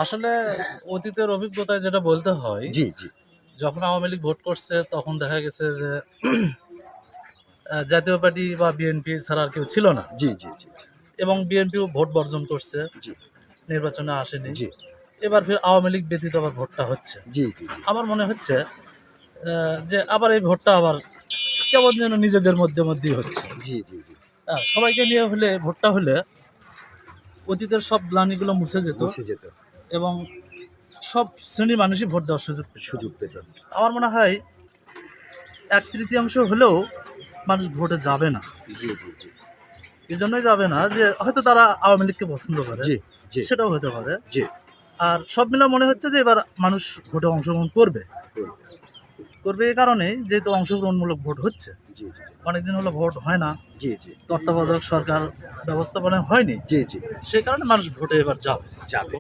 আসলে অতীতের অভিজ্ঞতায় যেটা বলতে হয়, জি, জি, যখন আওয়ামী লীগ ভোট করছে তখন দেখা গেছে যে জাতীয় পার্টি বা বিএনপি ছাড়া আর কেউ ছিল না, জি, জি, জি, এবং বিএনপিও ভোট বর্জন করছে, জি, নির্বাচনে আসেনি। জি, এবার ফির আওয়ামী লীগ ব্যতীত আবার ভোটটা হচ্ছে। জি, জি, আমার মনে হচ্ছে যে আবার এই ভোটটা আবার কেমন যেন নিজেদের মধ্যেই হচ্ছে। জি, জি, জি, সবাইকে নিয়ে হলে ভোটটা হলে অতীতের সব গ্লানিগুলো মুছে যেত, মুছে যেত, এবং সব শ্রেণীর মানুষই ভোট দেওয়ার সুযোগ পেত। সুযোগ পেত। আমার মনে হয় 1/3 হলেও মানুষ ভোটে যাবে না। জি, জি, জি, এই জন্যই যাবে না যে হয়তো তারা আওয়ামী লীগকে পছন্দ করে, জি, জি, সেটাও হতে পারে। জি, আর সব মিলে মনে হচ্ছে যে এবার মানুষ ভোটে অংশগ্রহণ করবে। এই কারণেই যেহেতু অংশগ্রহণমূলক ভোট হচ্ছে, জি, জি, অনেকদিন হলো ভোট হয় না, জি, জি, তত্ত্বাবধায়ক সরকার ব্যবস্থাপনা হয়নি, জি, জি, সেই কারণে মানুষ ভোটে এবার যাবে। যাবে।